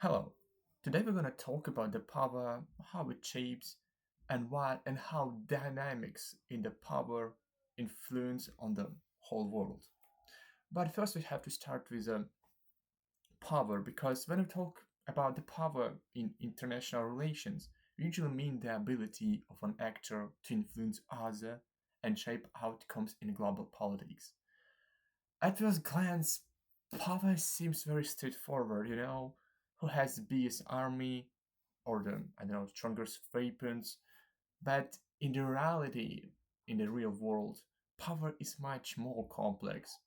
Hello. Today we're going to talk about the power, how it shapes, and how dynamics in the power influence on the whole world. But first we have to start with power because when we talk about the power in international relations, we usually mean the ability of an actor to influence other and shape outcomes in global politics. At first glance, power seems very straightforward, who has the biggest army or the, I don't know, strongest weapons. But in the reality, in the real world, power is much more complex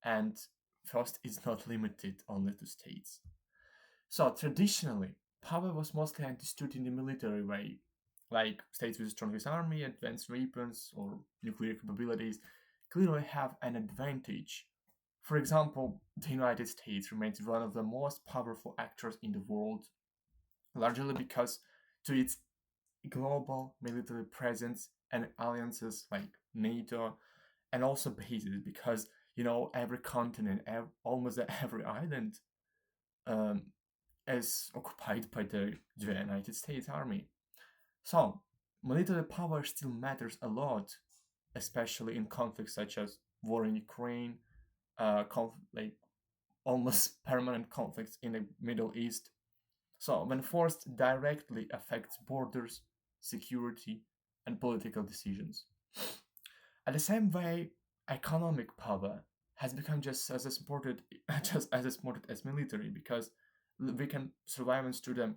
and first is not limited only to states. So traditionally, power was mostly understood in the military way, like states with the strongest army, advanced weapons, or nuclear capabilities clearly have an advantage. For example, the United States remains one of the most powerful actors in the world, largely because to its global military presence and alliances like NATO, and also bases because every continent, almost every island, um, is occupied by the United States Army. So military power still matters a lot, especially in conflicts such as war in Ukraine, like almost permanent conflicts in the Middle East. So when forced directly affects borders, security, and political decisions. At the same way, economic power has become just as important, just as important as military, because we can survive to the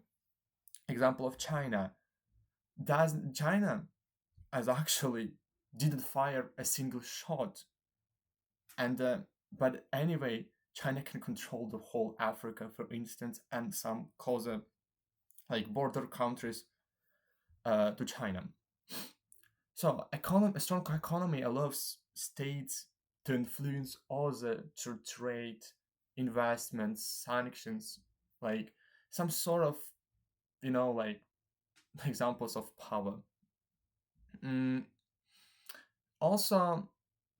example of China. Does China as actually didn't fire a single shot, and but anyway, China can control the whole Africa, for instance, and some closer like border countries to China. So, a strong economy allows states to influence other through trade, investments, sanctions, like some sort of, like examples of power. Mm, also,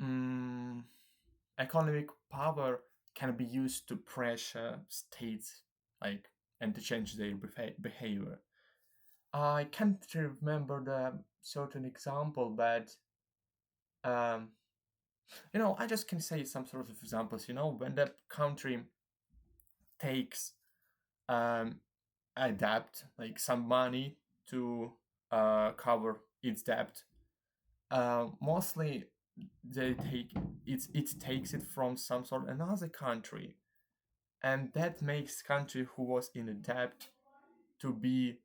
mm, economic power can be used to pressure states, like, and to change their behavior. I can't remember the certain example, but um, I just can say some sort of examples. When the country takes um, a debt, like some money to cover its debt, mostly they take it takes it from some sort of another country, and that makes country who was in a debt to be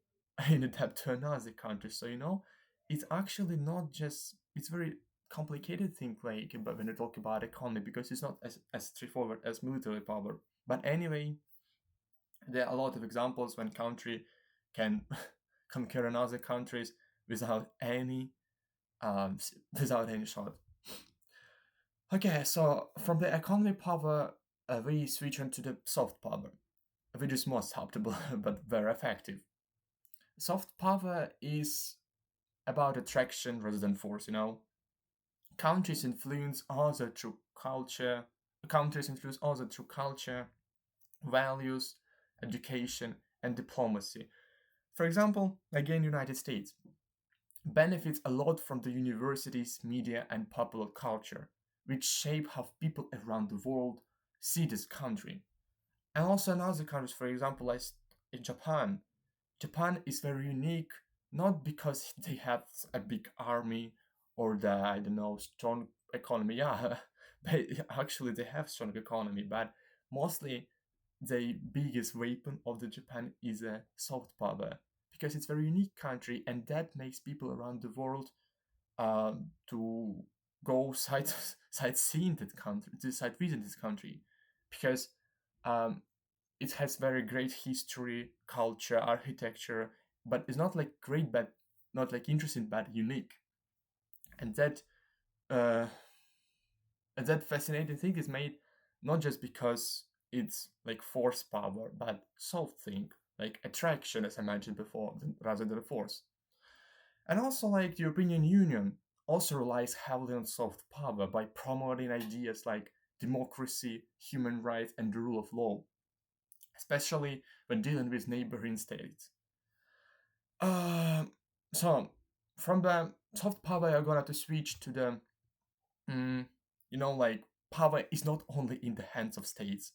in a debt to another country. So it's actually not just it's very complicated thing like but when you talk about economy because it's not as straightforward as military power. But anyway, there are a lot of examples when country can conquer another countries without any without any shot. Okay, so from the economy power, we switch on to the soft power, which is more subtle but very effective. Soft power is about attraction rather than force, Countries influence other through culture. Countries influence other through culture, values, education, and diplomacy. For example, again, United States benefits a lot from the universities, media, and popular culture, which shape how people around the world see this country. And also in other countries, for example, like in Japan. Japan is very unique, not because they have a big army or the, I don't know, strong economy. Yeah, actually they have strong economy, but mostly the biggest weapon of the Japan is a soft power because it's a very unique country, and that makes people around the world to go sightseeing that country, to sight visit this country, because um, it has very great history, culture, architecture, but it's not like great, but not like interesting, but unique. And uh, that fascinating thing is made not just because it's like force power, but soft thing, like attraction, as I mentioned before, rather than force. And also, like the European Union also relies heavily on soft power by promoting ideas like democracy, human rights, and the rule of law, especially when dealing with neighboring states. Uh, so from the soft power, I'm gonna to switch to the mm, like power is not only in the hands of states.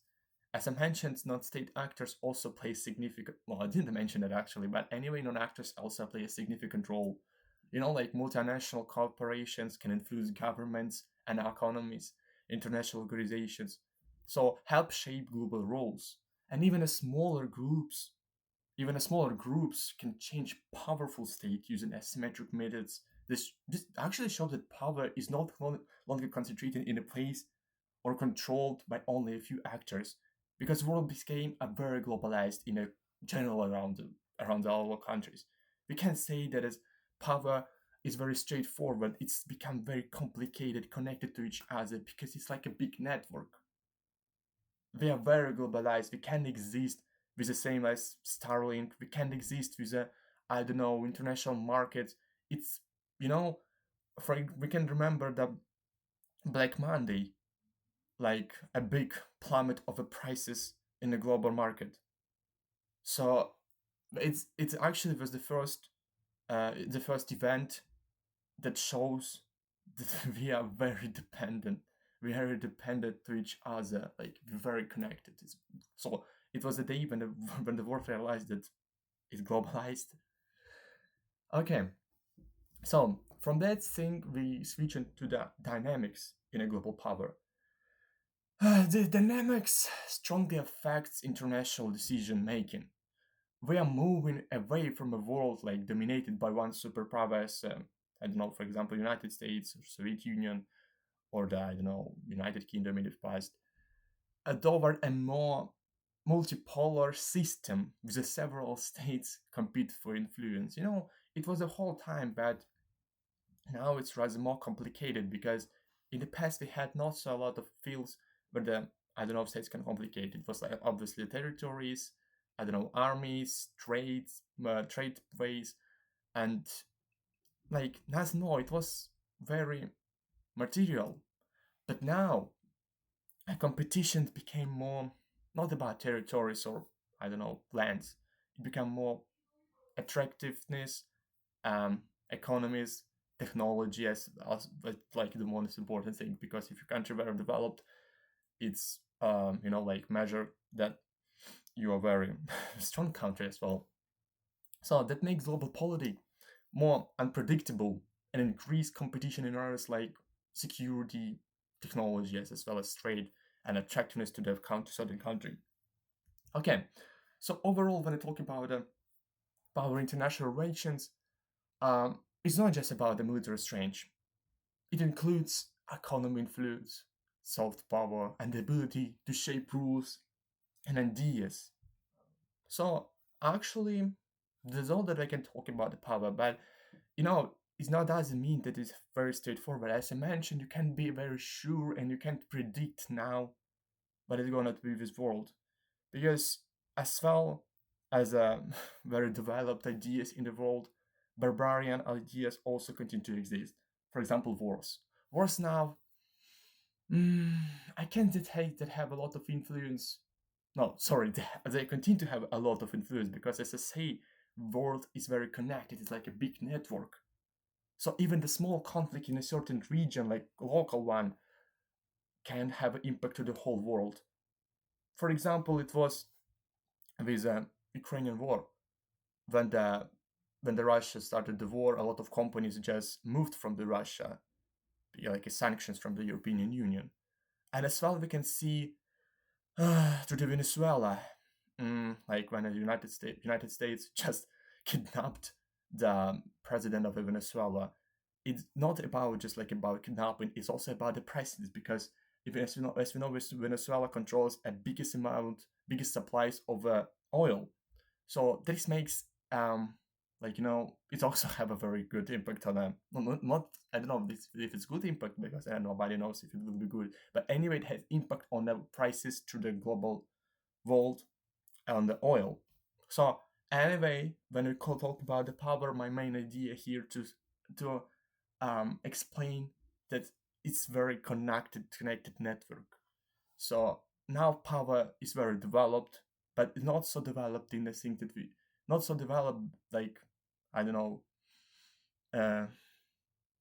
As I mentioned, non-state actors also play significant. Well, I didn't mention that actually, but anyway, non-actors also play a significant role. Like multinational corporations can influence governments and economies, international organizations, so help shape global rules. And even a smaller groups can change powerful state using asymmetric methods. This actually shows that power is not longer concentrated in a place or controlled by only a few actors, because the world became a very globalized in a general around all our countries. We can say that as power is very straightforward, it's become very complicated, connected to each other because it's like a big network. We are very globalized. We can't exist with the same as Starlink. We can't exist with a, I don't know, international market. It's you know, we can remember the Black Monday, like a big plummet of the prices in the global market. So it's actually was the first event that shows that we are very dependent. We are dependent to each other, like very connected. So it was the day when the when the world realized that it's globalized. Okay, so from that thing we switch into the dynamics in a global power. The dynamics strongly affects international decision making. We are moving away from a world like dominated by one superpower as I don't know, for example, United States or Soviet Union, or the I don't know United Kingdom in the past, toward a more multipolar system with the several states compete for influence. It was the whole time, but now it's rather more complicated because in the past we had not so a lot of fields where the I don't know states can complicate. It was like obviously territories, I don't know armies, trade ways, and like that's no, it was very material. But now competition became more not about territories or I don't know lands. It became more attractiveness, um, economies, technology as like the most important thing. Because if your country very developed, it's like measure that you are very strong country as well. So that makes global politics more unpredictable and increase competition in areas like security, technology, as well as trade and attractiveness to the country, certain country. Okay, so overall, when I talk about power international relations, it's not just about the military strength. It includes economic influence, soft power, and the ability to shape rules and ideas. So actually, that's all that I can talk about the power. But it's not doesn't mean that it's very straightforward. As I mentioned, you can't be very sure and you can't predict now what is going to be this world, because as well as very developed ideas in the world, barbarian ideas also continue to exist. For example, wars. Wars now, mm, I can't dictate that have a lot of influence. No, sorry, they continue to have a lot of influence because, as I say, world is very connected. It's like a big network. So even the small conflict in a certain region, like a local one, can have an impact to the whole world. For example, it was with the Ukrainian war when the Russia started the war. A lot of companies just moved from the Russia, like sanctions from the European Union, and as well we can see to the Venezuela, like when the United States just kidnapped the president of Venezuela. It's not about just like about kidnapping; it's also about the president, because if as we know, Venezuela controls a biggest supplies of oil. So this makes it also have a very good impact on them. Not I don't know if it's good impact, because nobody knows if it will be good. But anyway, it has impact on the prices to the global world on the oil. So anyway, when we talk about the power, my main idea here to explain that it's very connected network. So now power is very developed, but not so developed in the thing that we not so developed like I don't know. Uh,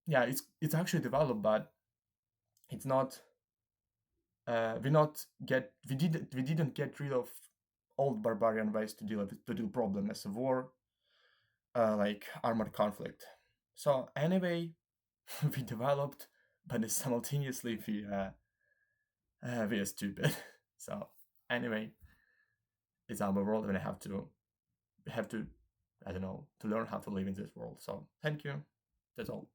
yeah, it's actually developed, but it's not. We didn't get rid of old barbarian ways to deal problem as a war, like armored conflict. So anyway, we developed, but simultaneously we are stupid. So anyway, it's our world, and I have to I don't know to learn how to live in this world. So thank you. That's all.